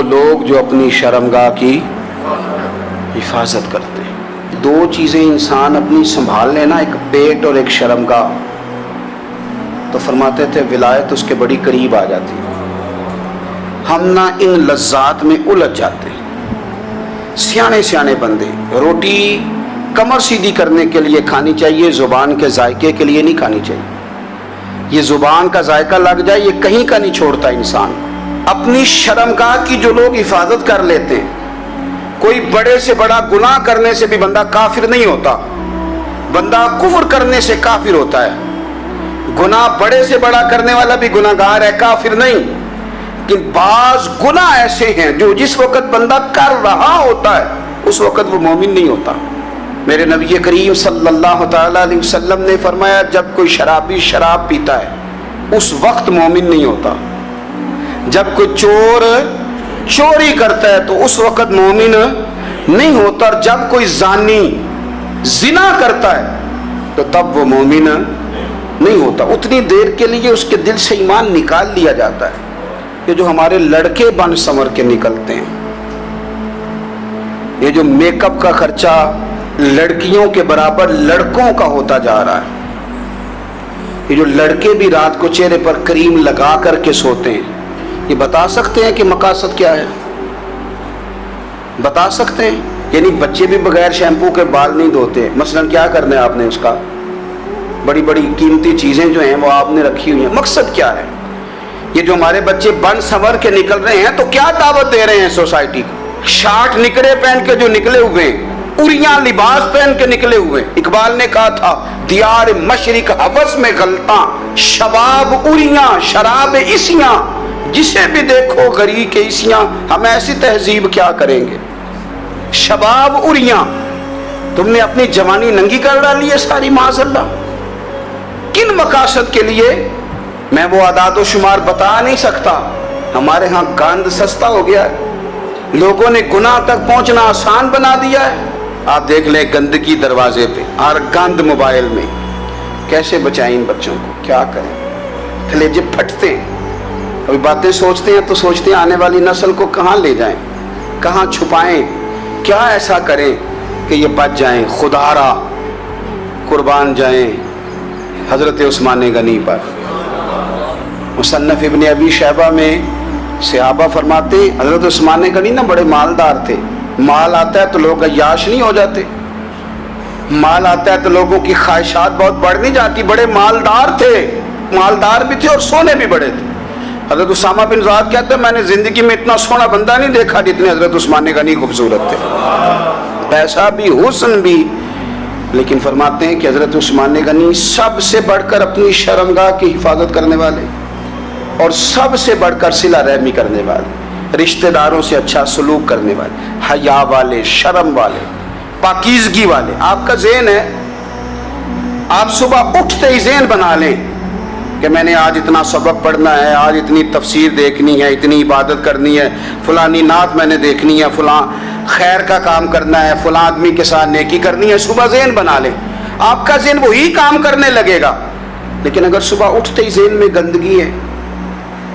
لوگ جو اپنی شرمگاہ کی حفاظت کرتے ہیں۔ دو چیزیں انسان اپنی سنبھال لینا، ایک پیٹ اور ایک شرمگاہ، تو فرماتے تھے ولایت اس کے بڑی قریب آ جاتی ہے۔ ہم نہ ان لذات میں الجھ جاتے ہیں۔ سیانے سیانے بندے روٹی کمر سیدھی کرنے کے لیے کھانی چاہیے، زبان کے ذائقے کے لیے نہیں کھانی چاہیے۔ یہ زبان کا ذائقہ لگ جائے یہ کہیں کا نہیں چھوڑتا انسان۔ اپنی شرمگاہ کی جو لوگ حفاظت کر لیتے ہیں، کوئی بڑے سے بڑا گناہ کرنے سے بھی بندہ کافر نہیں ہوتا، بندہ کفر کرنے سے کافر ہوتا ہے۔ گناہ بڑے سے بڑا کرنے والا بھی گناہگار ہے، کافر نہیں۔ لیکن بعض گناہ ایسے ہیں جو جس وقت بندہ کر رہا ہوتا ہے اس وقت وہ مومن نہیں ہوتا۔ میرے نبی کریم صلی اللہ تعالی علیہ وسلم نے فرمایا جب کوئی شرابی شراب پیتا ہے اس وقت مومن نہیں ہوتا، جب کوئی چور چوری کرتا ہے تو اس وقت مومن نہیں ہوتا، اور جب کوئی زانی زنا کرتا ہے تو تب وہ مومن نہیں ہوتا۔ اتنی دیر کے لیے اس کے دل سے ایمان نکال لیا جاتا ہے۔ یہ جو ہمارے لڑکے بن سنور کے نکلتے ہیں، یہ جو میک اپ کا خرچہ لڑکیوں کے برابر لڑکوں کا ہوتا جا رہا ہے، یہ جو لڑکے بھی رات کو چہرے پر کریم لگا کر کے سوتے ہیں، یہ بتا سکتے ہیں کہ مقاصد کیا ہے؟ بتا سکتے ہیں؟ یعنی بچے بھی بغیر شیمپو کے بال نہیں دھوتے، مثلا کیا کرنا ہے آپ نے اس کا؟ بڑی بڑی قیمتی چیزیں جو ہیں وہ آپ نے رکھی ہوئی ہیں، مقصد کیا ہے؟ یہ جو ہمارے بچے بن سنور کے نکل رہے ہیں تو کیا دعوت دے رہے ہیں سوسائٹی کو؟ شارٹ نکڑے پہن کے جو نکلے ہوئے ہیں، اریاں لباس پہن کے نکلے ہوئے ہیں۔ اقبال نے کہا تھا دیار مشرق حوث میں غلطاں، شباب اریاں شراب اسیاں، جسے بھی دیکھو غری کے اسیاں، ہم ایسی تہذیب کیا کریں گے؟ شباب اریاں، تم نے اپنی جوانی ننگی کر ڈالی ہے ساری، معاذ اللہ۔ کن مقاصد کے لیے میں وہ اعداد و شمار بتا نہیں سکتا۔ ہمارے ہاں گند سستا ہو گیا ہے، لوگوں نے گناہ تک پہنچنا آسان بنا دیا ہے۔ آپ دیکھ لیں گندگی دروازے پہ اور گند موبائل میں، کیسے بچائیں ان بچوں کو؟ کیا کریں؟ کلیجے پھٹتے ہیں۔ ابھی باتیں سوچتے ہیں تو سوچتے ہیں آنے والی نسل کو کہاں لے جائیں، کہاں چھپائیں، کیا ایسا کریں کہ یہ بچ جائیں، خدا را قربان جائیں حضرت عثمان غنی پر۔ مصنف ابن ابی شیبہ میں صحابہ فرماتے ہیں حضرت عثمان غنی نا بڑے مالدار تھے۔ مال آتا ہے تو لوگ عیاش نہیں ہو جاتے، مال آتا ہے تو لوگوں کی خواہشات بہت بڑھ نہیں جاتی۔ بڑے مالدار تھے، مالدار بھی تھے اور سونے بھی بڑے تھے۔ حضرت اسامہ بن زید کہتے ہیں میں نے زندگی میں اتنا سونا بندہ نہیں دیکھا جتنے حضرت عثمان غنی خوبصورت تھے، پیسہ بھی حسن بھی۔ لیکن فرماتے ہیں کہ حضرت عثمان غنی سب سے بڑھ کر اپنی شرمگاہ کی حفاظت کرنے والے اور سب سے بڑھ کر صلہ رحمی کرنے والے، رشتہ داروں سے اچھا سلوک کرنے والے، حیا والے، شرم والے، پاکیزگی والے۔ آپ کا ذہن ہے، آپ صبح اٹھتے ہی ذہن بنا لیں کہ میں نے آج اتنا سبق پڑھنا ہے، آج اتنی تفسیر دیکھنی ہے، اتنی عبادت کرنی ہے، فلانی نعت میں نے دیکھنی ہے، فلاں خیر کا کام کرنا ہے، فلاں آدمی کے ساتھ نیکی کرنی ہے۔ صبح ذہن بنا لیں، آپ کا ذہن وہی کام کرنے لگے گا۔ لیکن اگر صبح اٹھتے ہی ذہن میں گندگی ہے،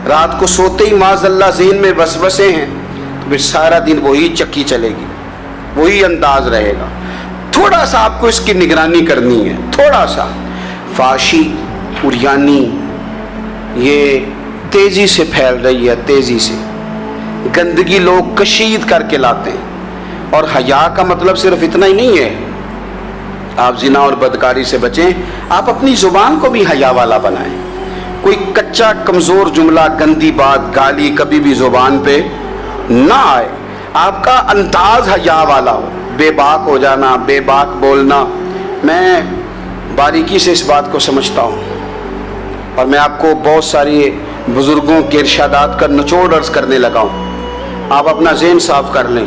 رات کو سوتے ہی معاذ اللہ ذہن میں وسوسے ہیں، تو پھر سارا دن وہی چکی چلے گی، وہی انداز رہے گا۔ تھوڑا سا آپ کو اس کی نگرانی کرنی ہے، تھوڑا سا۔ فحاشی، عریانی یہ تیزی سے پھیل رہی ہے، تیزی سے گندگی لوگ کشید کر کے لاتے ہیں۔ اور حیا کا مطلب صرف اتنا ہی نہیں ہے آپ زنا اور بدکاری سے بچیں، آپ اپنی زبان کو بھی حیا والا بنائیں۔ کوئی کچا کمزور جملہ، گندی بات، گالی کبھی بھی زبان پہ نہ آئے، آپ کا انداز حیا والا ہو۔ بے باک ہو جانا، بے باک بولنا، میں باریکی سے اس بات کو سمجھتا ہوں اور میں آپ کو بہت ساری بزرگوں کے ارشادات کا نچوڑ عرض کرنے لگا ہوں۔ آپ اپنا ذہن صاف کر لیں،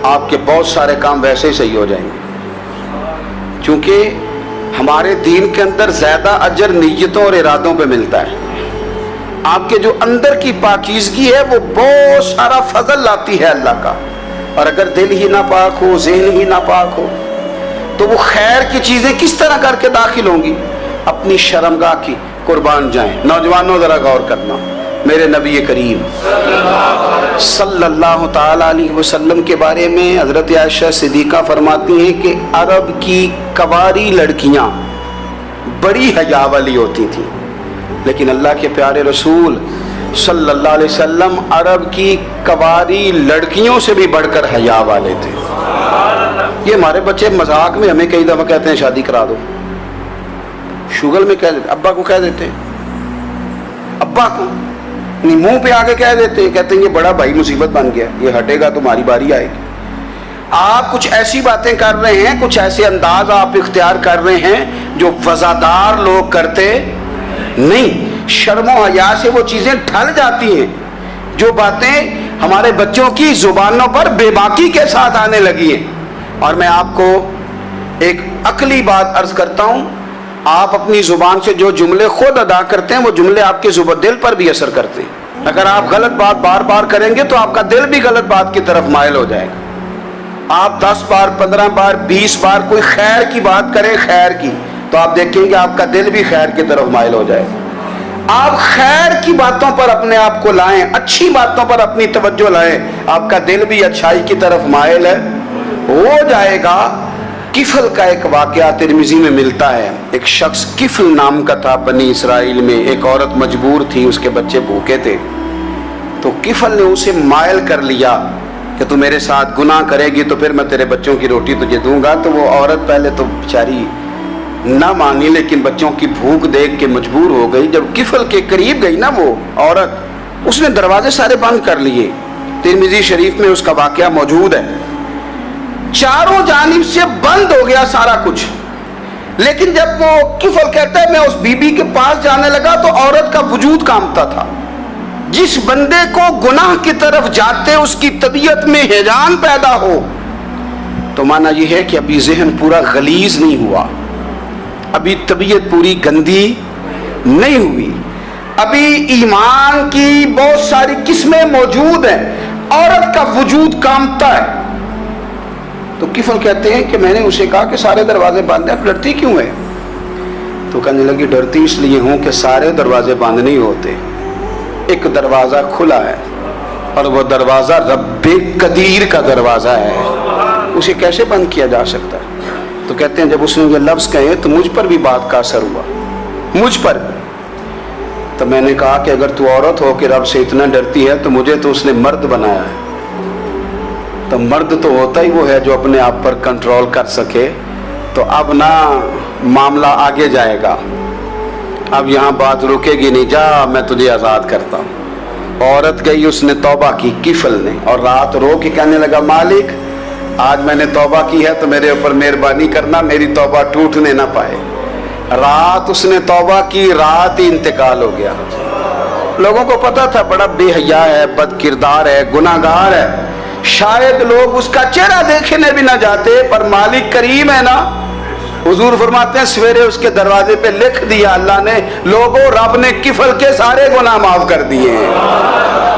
آپ کے بہت سارے کام ویسے ہی صحیح ہو جائیں گے، کیونکہ ہمارے دین کے اندر زیادہ اجر نیتوں اور ارادوں پہ ملتا ہے۔ آپ کے جو اندر کی پاکیزگی ہے وہ بہت سارا فضل لاتی ہے اللہ کا، اور اگر دل ہی نہ پاک ہو، ذہن ہی نہ پاک ہو، تو وہ خیر کی چیزیں کس طرح کر کے داخل ہوں گی؟ اپنی شرمگاہ کی قربان جائیں۔ نوجوانوں ذرا غور کرنا، میرے نبی کریم صلی اللہ تعالی علیہ وسلم کے بارے میں حضرت عائشہ صدیقہ فرماتی ہیں کہ عرب کی کواری لڑکیاں بڑی حیا والی ہوتی تھیں، لیکن اللہ کے پیارے رسول صلی اللہ علیہ وسلم عرب کی کواری لڑکیوں سے بھی بڑھ کر حیا والے تھے۔ یہ ہمارے بچے مذاق میں ہمیں کئی دفعہ کہتے ہیں شادی کرا دو، شوگل میں کہہ دیتے، ابا کو کہہ دیتے ہیں، ابا کو نہیں منہ پہ آگے کہہ دیتے ہیں، کہتے ہیں یہ بڑا بھائی مصیبت بن گیا، یہ ہٹے گا تمہاری باری آئے گی۔ آپ کچھ ایسی باتیں کر رہے ہیں، کچھ ایسے انداز آپ اختیار کر رہے ہیں جو وزادار لوگ کرتے نہیں۔ شرم و حیا سے وہ چیزیں ڈھل جاتی ہیں جو باتیں ہمارے بچوں کی زبانوں پر بے باکی کے ساتھ آنے لگی ہیں۔ اور میں آپ کو ایک عقلی بات عرض کرتا ہوں، آپ اپنی زبان سے جو جملے خود ادا کرتے ہیں وہ جملے آپ کے دل پر بھی اثر کرتے ہیں۔ اگر آپ غلط بات بار بار کریں گے تو آپ کا دل بھی غلط بات کی طرف مائل ہو جائے گا۔ آپ 10 بار 15 بار 20 بار کوئی خیر کی بات کریں، خیر کی، تو آپ دیکھیں گے آپ کا دل بھی خیر کی طرف مائل ہو جائے گا۔ آپ خیر کی باتوں پر اپنے آپ کو لائیں، اچھی باتوں پر اپنی توجہ لائیں، آپ کا دل بھی اچھائی کی طرف مائل ہو جائے گا۔ کفل کا ایک واقعہ ترمذی میں ملتا ہے۔ ایک شخص کفل نام کا تھا بنی اسرائیل میں، ایک عورت مجبور تھی، اس کے بچے بھوکے تھے، تو کفل نے اسے مائل کر لیا کہ تو میرے ساتھ گناہ کرے گی تو پھر میں تیرے بچوں کی روٹی تجھے دوں گا۔ تو وہ عورت پہلے تو بیچاری نہ مانی، لیکن بچوں کی بھوک دیکھ کے مجبور ہو گئی۔ جب کفل کے قریب گئی نا وہ عورت، اس نے دروازے سارے بند کر لیے۔ ترمذی شریف میں اس کا واقعہ موجود ہے۔ چاروں جانب سے بند ہو گیا سارا کچھ، لیکن جب وہ کفل کہتا ہے میں اس بی بی کے پاس جانے لگا تو عورت کا وجود کانپتا تھا۔ جس بندے کو گناہ کی طرف جاتے اس کی طبیعت میں ہیجان پیدا ہو تو مانا یہ ہے کہ ابھی ذہن پورا غلیظ نہیں ہوا، ابھی طبیعت پوری گندی نہیں ہوئی، ابھی ایمان کی بہت ساری قسمیں موجود ہیں، عورت کا وجود کانپتا ہے۔ تو کفل کہتے ہیں کہ میں نے اسے کہا کہ سارے دروازے بند ہیں، ڈرتی کیوں ہے؟ تو کہنے لگی ڈرتی اس لیے ہوں کہ سارے دروازے بند نہیں ہوتے، ایک دروازہ کھلا ہے اور وہ دروازہ رب قدیر کا دروازہ ہے، اسے کیسے بند کیا جا سکتا ہے؟ تو کہتے ہیں جب اس نے یہ لفظ کہے تو مجھ پر بھی بات کا اثر ہوا، مجھ پر۔ تو میں نے کہا کہ اگر تو عورت ہو کہ رب سے اتنا ڈرتی ہے تو مجھے تو اس نے مرد بنایا ہے، تو مرد تو ہوتا ہی وہ ہے جو اپنے آپ پر کنٹرول کر سکے۔ تو اب نہ معاملہ آگے جائے گا، اب یہاں بات رکے گی نہیں، جا میں تجھے آزاد کرتا ہوں۔ عورت گئی، اس نے توبہ کی کفل نے، اور رات رو کے کہنے لگا مالک آج میں نے توبہ کی ہے تو میرے اوپر مہربانی کرنا، میری توبہ ٹوٹنے نہ پائے۔ رات اس نے توبہ کی، رات ہی انتقال ہو گیا۔ لوگوں کو پتا تھا بڑا بے حیا ہے، بد کردار ہے، گناہ گار ہے، شاید لوگ اس کا چہرہ دیکھنے بھی نہ جاتے، پر مالک کریم ہے نا۔ حضور فرماتے ہیں سویرے اس کے دروازے پہ لکھ دیا اللہ نے، لوگوں رب نے کفل کے سارے گناہ معاف کر دیے ہیں،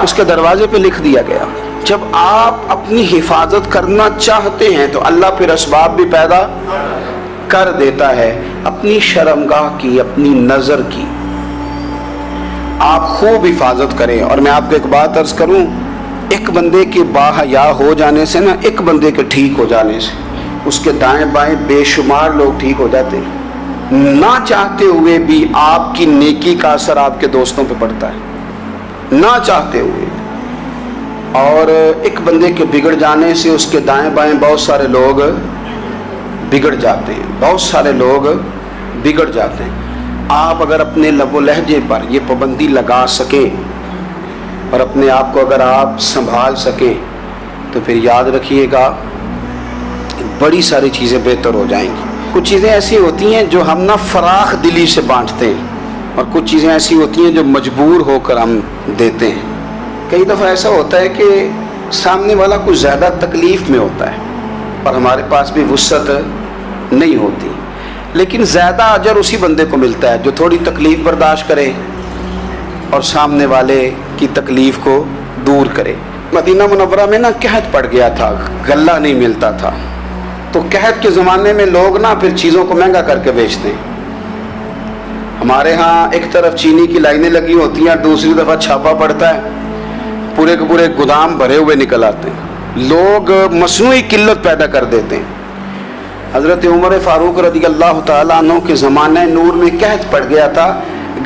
اس کے دروازے پہ لکھ دیا گیا۔ جب آپ اپنی حفاظت کرنا چاہتے ہیں تو اللہ پھر اسباب بھی پیدا کر دیتا ہے۔ اپنی شرمگاہ کی، اپنی نظر کی آپ خوب حفاظت کریں۔ اور میں آپ کو ایک بات عرض کروں، ایک بندے کے باحیا ہو جانے سے نا، ایک بندے کے ٹھیک ہو جانے سے اس کے دائیں بائیں بے شمار لوگ ٹھیک ہو جاتے ہیں۔ نہ چاہتے ہوئے بھی آپ کی نیکی کا اثر آپ کے دوستوں پہ پڑتا ہے، نہ چاہتے ہوئے۔ اور ایک بندے کے بگڑ جانے سے اس کے دائیں بائیں بہت سارے لوگ بگڑ جاتے ہیں، بہت سارے لوگ بگڑ جاتے ہیں۔ آپ اگر اپنے لب و لہجے پر یہ پابندی لگا سکیں اور اپنے آپ کو اگر آپ سنبھال سکیں تو پھر یاد رکھیے گا بڑی ساری چیزیں بہتر ہو جائیں گی۔ کچھ چیزیں ایسی ہوتی ہیں جو ہم نہ فراخ دلی سے بانٹتے ہیں، اور کچھ چیزیں ایسی ہوتی ہیں جو مجبور ہو کر ہم دیتے ہیں۔ کئی دفعہ ایسا ہوتا ہے کہ سامنے والا کچھ زیادہ تکلیف میں ہوتا ہے اور ہمارے پاس بھی وسعت نہیں ہوتی، لیکن زیادہ اجر اسی بندے کو ملتا ہے جو تھوڑی تکلیف برداشت کرے اور سامنے والے کی تکلیف کو دور کرے۔ مدینہ منورہ میں نا قحط پڑ گیا تھا، غلہ نہیں ملتا تھا، تو قحط کے زمانے میں لوگ نا پھر چیزوں کو مہنگا کر کے بیچتے ہیں۔ ہمارے ہاں ایک طرف چینی کی لائنیں لگی ہوتی ہیں اور دوسری دفعہ چھاپا پڑتا ہے، پورے کے پورے گودام بھرے ہوئے نکل آتے ہیں، لوگ مصنوعی قلت پیدا کر دیتے ہیں۔ حضرت عمر فاروق رضی اللہ تعالیٰ عنہ کے زمانہ نور میں قحط پڑ گیا تھا،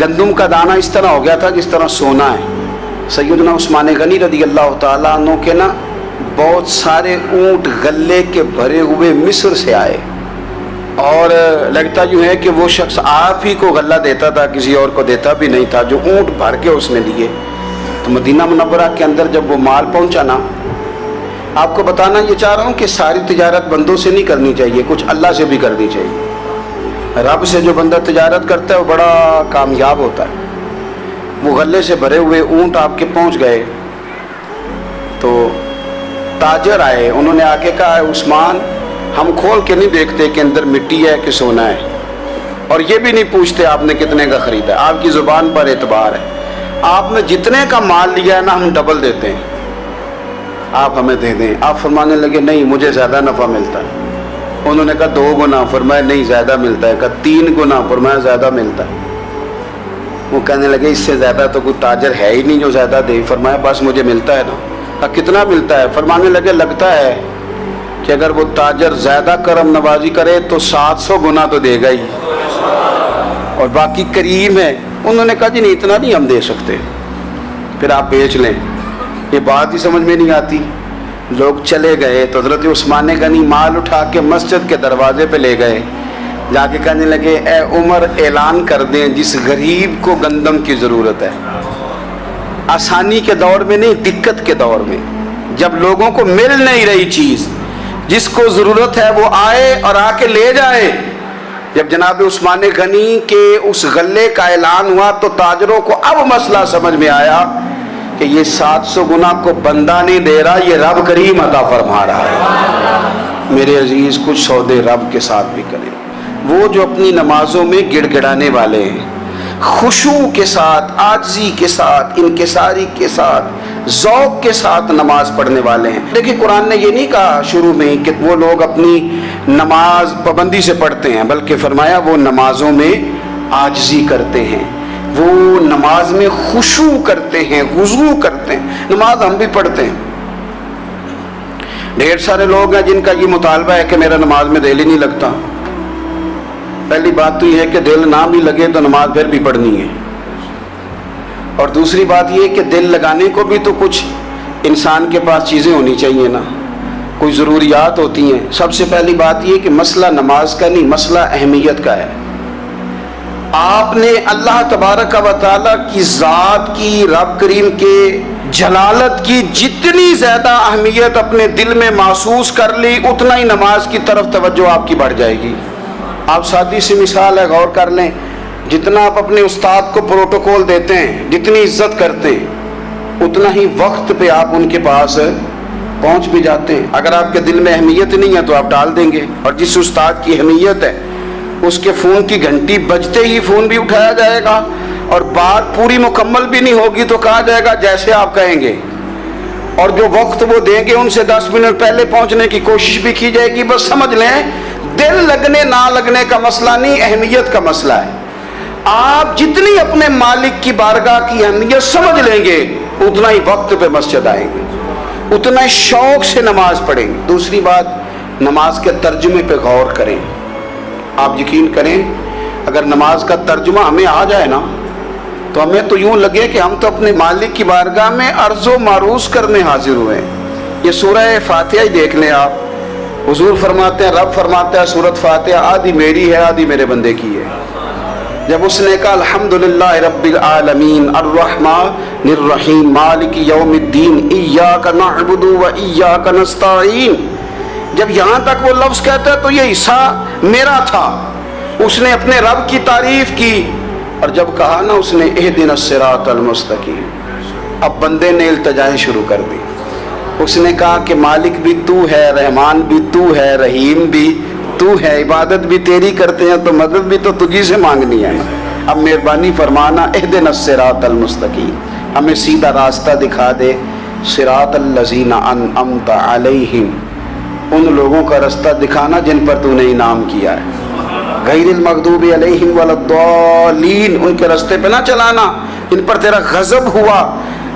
گندم کا دانہ اس طرح ہو گیا تھا جس طرح سونا ہے۔ سیدنا عثمان غنی رضی اللہ تعالیٰ عنہ کے نا بہت سارے اونٹ غلے کے بھرے ہوئے مصر سے آئے، اور لگتا یوں ہے کہ وہ شخص آپ ہی کو غلہ دیتا تھا، کسی اور کو دیتا بھی نہیں تھا، جو اونٹ بھر کے اس نے لیے۔ تو مدینہ منورہ کے اندر جب وہ مال پہنچا نا، آپ کو بتانا یہ چاہ رہا ہوں کہ ساری تجارت بندوں سے نہیں کرنی چاہیے، کچھ اللہ سے بھی کرنی چاہیے۔ رب سے جو بندہ تجارت کرتا ہے وہ بڑا کامیاب ہوتا ہے۔ وہ غلے سے بھرے ہوئے اونٹ آپ کے پہنچ گئے تو تاجر آئے، انہوں نے آ کے کہا عثمان ہم کھول کے نہیں دیکھتے کہ اندر مٹی ہے کہ سونا ہے، اور یہ بھی نہیں پوچھتے آپ نے کتنے کا خریدا، آپ کی زبان پر اعتبار ہے، آپ نے جتنے کا مال لیا ہے نا ہم ڈبل دیتے ہیں، آپ ہمیں دے دیں۔ آپ فرمانے لگے نہیں مجھے زیادہ نفع ملتا ہے۔ انہوں نے کہا 2 گنا، فرمایا نہیں زیادہ ملتا ہے، کہا 3 گنا، فرمایا زیادہ ملتا ہے۔ وہ کہنے لگے اس سے زیادہ تو کوئی تاجر ہے ہی نہیں جو زیادہ دے، فرمایا بس مجھے ملتا ہے نا۔ کہا کتنا ملتا ہے؟ فرمانے لگے لگتا ہے کہ اگر وہ تاجر زیادہ کرم نوازی کرے تو 700 گنا تو دے گا ہی، اور باقی کریم ہے۔ انہوں نے کہا جی نہیں اتنا نہیں ہم دے سکتے، پھر آپ بیچ لیں۔ یہ بات ہی سمجھ میں نہیں آتی۔ لوگ چلے گئے تو حضرت عثمان غنی مال اٹھا کے مسجد کے دروازے پہ لے گئے، جا کے کہنے لگے اے عمر اعلان کر دیں جس غریب کو گندم کی ضرورت ہے، آسانی کے دور میں نہیں دقت کے دور میں، جب لوگوں کو مل نہیں رہی چیز، جس کو ضرورت ہے وہ آئے اور آ کے لے جائے۔ جب جناب عثمان غنی کے اس غلے کا اعلان ہوا تو تاجروں کو اب مسئلہ سمجھ میں آیا کہ یہ 700 گنا کو بندہ نہیں دے رہا، یہ رب کریم عطا فرما رہا ہے۔ میرے عزیز کچھ سودے رب کے ساتھ بھی کریں۔ وہ جو اپنی نمازوں میں گڑ گڑانے والے ہیں، خشوع کے ساتھ، عاجزی کے ساتھ، انکساری کے ساتھ، ذوق کے ساتھ نماز پڑھنے والے ہیں۔ دیکھیں قرآن نے یہ نہیں کہا شروع میں کہ وہ لوگ اپنی نماز پابندی سے پڑھتے ہیں، بلکہ فرمایا وہ نمازوں میں عاجزی کرتے ہیں، وہ نماز میں خشوع کرتے ہیں، خضوع کرتے ہیں۔ نماز ہم بھی پڑھتے ہیں، ڈھیر سارے لوگ ہیں جن کا یہ مطالبہ ہے کہ میرا نماز میں دل ہی نہیں لگتا۔ پہلی بات تو یہ ہے کہ دل نہ بھی لگے تو نماز پھر بھی پڑھنی ہے، اور دوسری بات یہ کہ دل لگانے کو بھی تو کچھ انسان کے پاس چیزیں ہونی چاہیے نا، کوئی ضروریات ہوتی ہیں۔ سب سے پہلی بات یہ کہ مسئلہ نماز کا نہیں، مسئلہ اہمیت کا ہے۔ آپ نے اللہ تبارک و تعالیٰ کی ذات کی، رب کریم کے جلالت کی جتنی زیادہ اہمیت اپنے دل میں محسوس کر لی، اتنا ہی نماز کی طرف توجہ آپ کی بڑھ جائے گی۔ آپ سادی سی مثال ہے، غور کر لیں، جتنا آپ اپنے استاد کو پروٹوکول دیتے ہیں، جتنی عزت کرتے ہیں، اتنا ہی وقت پہ آپ ان کے پاس پہنچ بھی جاتے ہیں۔ اگر آپ کے دل میں اہمیت نہیں ہے تو آپ ڈال دیں گے، اور جس استاد کی اہمیت ہے اس کے فون کی گھنٹی بجتے ہی فون بھی اٹھایا جائے گا، اور بات پوری مکمل بھی نہیں ہوگی تو کہا جائے گا جیسے آپ کہیں گے، اور جو وقت وہ دیں گے ان سے 10 منٹ پہلے پہنچنے کی کوشش بھی کی جائے گی۔ بس سمجھ لیں دل لگنے نہ لگنے کا مسئلہ نہیں، اہمیت کا مسئلہ ہے۔ آپ جتنی اپنے مالک کی بارگاہ کی اہمیت سمجھ لیں گے اتنا ہی وقت پہ مسجد آئیں گے، اتنا ہی شوق سے نماز پڑھیں گے۔ دوسری بات، نماز کے ترجمے پہ غور کریں۔ آپ یقین کریں اگر نماز کا ترجمہ ہمیں آ جائے نا تو ہمیں تو یوں لگے کہ ہم تو اپنے مالک کی بارگاہ میں عرض و معروض کرنے حاضر ہوئے ہیں۔ یہ سورہ فاتحہ ہی دیکھ لیں آپ، حضور فرماتے ہیں، رب فرماتا ہے سورۃ فاتحہ آدھی میری ہے آدھی میرے بندے کی ہے۔ جب اس نے کہا الحمدللہ رب العالمین الرحمن الرحیم مالک یوم الدین ایاک نعبد و ایاک نستعین، جب یہاں تک وہ لفظ کہتا ہے تو یہ حصہ میرا تھا۔ اس نے اپنے رب کی تعریف کی، اور جب کہا نا اس نے اہدنا الصراط المستقیم، اب بندے نے التجائیں شروع کر دی۔ اس نے کہا کہ مالک بھی تو ہے، رحمان بھی تو ہے، رحیم بھی تو ہے، عبادت بھی تیری کرتے ہیں تو مدد بھی تو تجھی سے مانگنی ہے۔ اب مہربانی فرمانا اہدنا الصراط المستقیم، ہمیں سیدھا راستہ دکھا دے، صراط الذین انعمت علیہم، ان لوگوں کا راستہ دکھانا جن پر تو نے انعام کیا ہے۔ غیر المغضوب علیہم ولا ان کے راستے پہ نہ چلانا ان پر تیرا غضب ہوا،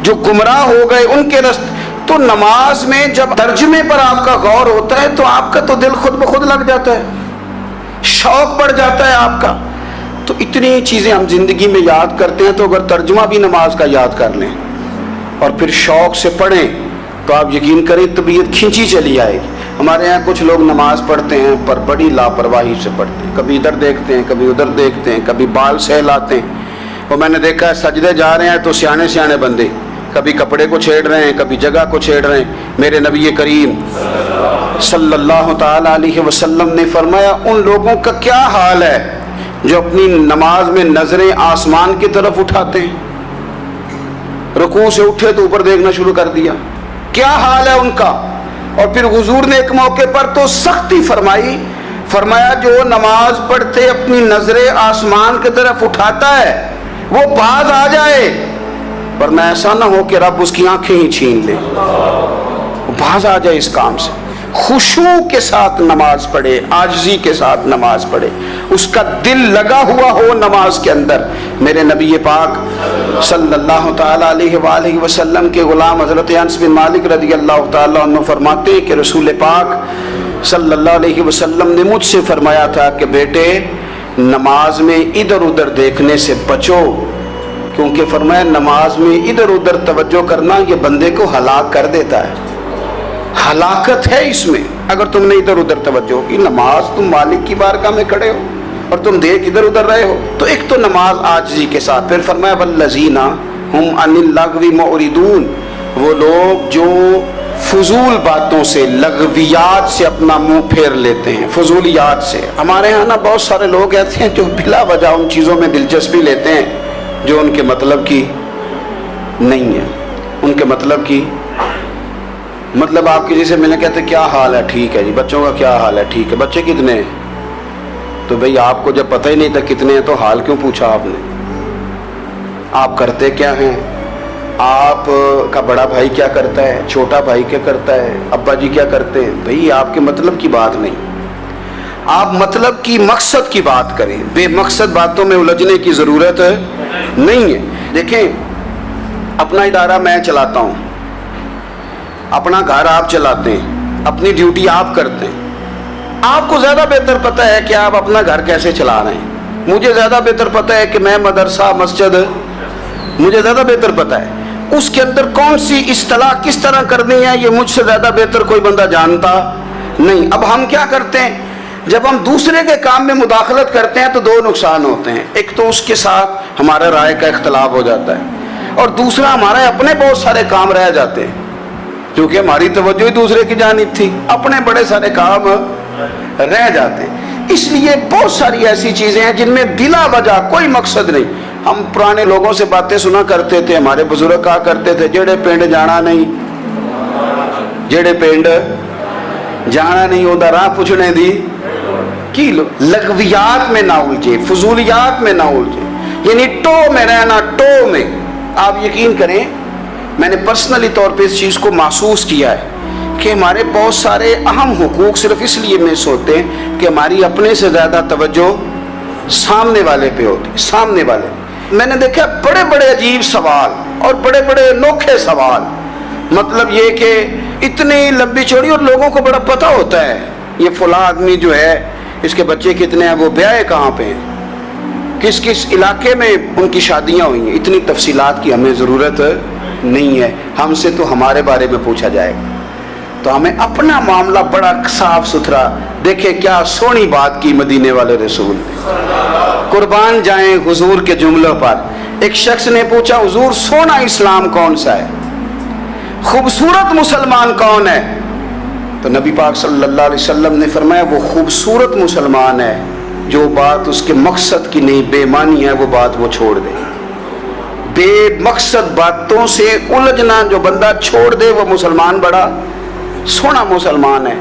جو گمراہ ہو گئے ان کے راستے. تو نماز میں جب ترجمے پر آپ کا غور ہوتا ہے تو آپ کا تو دل خود بخود لگ جاتا ہے، شوق بڑھ جاتا ہے آپ کا. تو اتنی چیزیں ہم زندگی میں یاد کرتے ہیں، تو اگر ترجمہ بھی نماز کا یاد کر لیں اور پھر شوق سے پڑھیں تو آپ یقین کریں طبیعت کھینچی چلی آئے گی. ہمارے یہاں کچھ لوگ نماز پڑھتے ہیں پر بڑی لاپرواہی سے پڑھتے ہیں، کبھی ادھر دیکھتے ہیں کبھی ادھر دیکھتے ہیں، کبھی بال سہلاتے ہیں. وہ میں نے دیکھا ہے سجدے جا رہے ہیں تو سیانے سیانے بندے کبھی کپڑے کو چھیڑ رہے ہیں کبھی جگہ کو چھیڑ رہے ہیں. میرے نبی کریم صلی اللہ تعالی علیہ وسلم نے فرمایا ان لوگوں کا کیا حال ہے جو اپنی نماز میں نظریں آسمان کی طرف اٹھاتے ہیں، رکوع سے اٹھے تو اوپر دیکھنا شروع کر دیا، کیا حال ہے ان کا. اور پھر حضور نے ایک موقع پر تو سختی فرمائی، فرمایا جو نماز پڑھتے اپنی نظریں آسمان کی طرف اٹھاتا ہے وہ باز آ جائے، ورنہ ایسا نہ ہو کہ رب اس کی آنکھیں ہی چھین لے، باز آ جائے اس کام سے. خشوع کے ساتھ نماز پڑھے، عاجزی کے ساتھ نماز پڑھے، اس کا دل لگا ہوا ہو نماز کے اندر. میرے نبی پاک صلی اللہ تعالی علیہ وآلہ وسلم کے غلام حضرت انس بن مالک رضی اللہ تعالی عنہ فرماتے ہیں کہ رسول پاک صلی اللہ علیہ وسلم نے مجھ سے فرمایا تھا کہ بیٹے نماز میں ادھر ادھر دیکھنے سے بچو، کیونکہ فرمایا نماز میں ادھر ادھر توجہ کرنا یہ بندے کو ہلاک کر دیتا ہے، ہلاکت ہے اس میں. اگر تم نے ادھر ادھر توجہ کی، نماز تم مالک کی بارگاہ میں کھڑے ہو اور تم دیکھ ادھر ادھر رہے ہو. تو ایک تو نماز عاجزی کے ساتھ. پھر فرمایا والذین ہم عن اللغو معرضون، وہ لوگ جو فضول باتوں سے لغویات سے اپنا منہ پھیر لیتے ہیں، فضولیات سے. ہمارے ہاں نا بہت سارے لوگ ایسے ہیں جو بلا وجہ ان چیزوں میں دلچسپی لیتے ہیں جو ان کے مطلب کی نہیں ہے. ان کے مطلب آپ کسی سے ملنے کہتے کیا حال ہے، ٹھیک ہے جی. بچوں کا کیا حال ہے، ٹھیک ہے. بچے کتنے ہیں؟ تو بھئی آپ کو جب پتہ ہی نہیں تھا کتنے ہیں تو حال کیوں پوچھا آپ نے؟ آپ کرتے کیا ہیں؟ آپ کا بڑا بھائی کیا کرتا ہے، چھوٹا بھائی کیا کرتا ہے، ابا جی کیا کرتے ہیں؟ بھئی آپ کے مطلب کی بات نہیں، آپ مطلب کی مقصد کی بات کریں. بے مقصد باتوں میں الجھنے کی ضرورت نہیں ہے. دیکھیں اپنا ادارہ میں چلاتا ہوں، اپنا گھر آپ چلاتے ہیں، اپنی ڈیوٹی آپ کرتے ہیں. آپ کو زیادہ بہتر پتہ ہے کہ آپ اپنا گھر کیسے چلا رہے ہیں. مجھے زیادہ بہتر پتہ ہے کہ میں مدرسہ مسجد، مجھے زیادہ بہتر پتہ ہے اس کے اندر کون سی اصطلاح کس طرح کرنی ہے، یہ مجھ سے زیادہ بہتر کوئی بندہ جانتا نہیں. اب ہم کیا کرتے ہیں جب ہم دوسرے کے کام میں مداخلت کرتے ہیں تو دو نقصان ہوتے ہیں. ایک تو اس کے ساتھ ہمارا رائے کا اختلاف ہو جاتا ہے، اور دوسرا ہمارے اپنے بہت سارے کام رہ جاتے ہیں کیونکہ ہماری توجہ ہی دوسرے کی جانب تھی، اپنے بڑے سارے کام رہ جاتے ہیں. اس لیے بہت ساری ایسی چیزیں ہیں جن میں بلا وجہ کوئی مقصد نہیں. ہم پرانے لوگوں سے باتیں سنا کرتے تھے، ہمارے بزرگ کہا کرتے تھے جڑے پنڈ جانا نہیں، جڑے پنڈ جانا نہیں ہوتا راہ پوچھنے دی کی. لغویات میں نہ الجھے، فضولیات میں نہ الجھے، یعنی ٹو میں رہنا، ٹو میں. آپ یقین کریں میں نے پرسنلی طور پہ اس چیز کو محسوس کیا ہے کہ ہمارے بہت سارے اہم حقوق صرف اس لیے مس ہوتے ہیں کہ ہماری اپنے سے زیادہ توجہ سامنے والے پہ ہوتی. سامنے والے میں نے دیکھا بڑے بڑے عجیب سوال اور بڑے بڑے انوکھے سوال، مطلب یہ کہ اتنی لمبی چوڑی، اور لوگوں کو بڑا پتہ ہوتا ہے یہ فلاں آدمی جو ہے اس کے بچے کتنے ہیں، وہ بیاہ کہاں پہ ہیں، کس کس علاقے میں ان کی شادیاں ہوئی ہیں. اتنی تفصیلات کی ہمیں ضرورت نہیں ہے. ہم سے تو ہمارے بارے میں پوچھا جائے گا تو ہمیں اپنا معاملہ بڑا صاف ستھرا. دیکھیں کیا سونی بات کی مدینے والے رسول، قربان جائیں حضور کے جملوں پر. ایک شخص نے پوچھا حضور سونا اسلام کون سا ہے، خوبصورت مسلمان کون ہے؟ تو نبی پاک صلی اللہ علیہ وسلم نے فرمایا وہ خوبصورت مسلمان ہے جو بات اس کے مقصد کی نہیں، بے معنی ہے، وہ بات وہ چھوڑ دے. بے مقصد باتوں سے الجھنا جو بندہ چھوڑ دے وہ مسلمان بڑا سونا مسلمان ہے.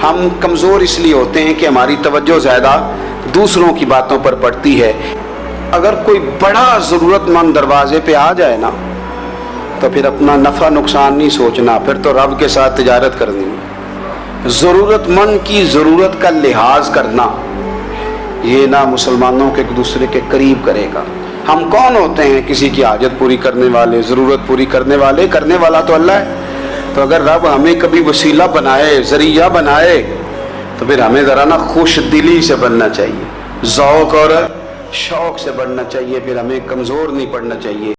ہم کمزور اس لیے ہوتے ہیں کہ ہماری توجہ زیادہ دوسروں کی باتوں پر پڑتی ہے. اگر کوئی بڑا ضرورت مند دروازے پہ آ جائے نا تو پھر اپنا نفع نقصان نہیں سوچنا، پھر تو رب کے ساتھ تجارت کرنی ہے. ضرورت مند کی ضرورت کا لحاظ کرنا یہ نہ مسلمانوں کے ایک دوسرے کے قریب کرے گا۔ ہم کون ہوتے ہیں کسی کی حاجت پوری کرنے والے، ضرورت پوری کرنے والے؟ کرنے والا تو اللہ ہے۔ تو اگر رب ہمیں کبھی وسیلہ بنائے، ذریعہ بنائے، تو پھر ہمیں ذرا نا خوش دلی سے بننا چاہیے، ذوق اور شوق سے بڑھنا چاہیے، پھر ہمیں کمزور نہیں پڑنا چاہیے۔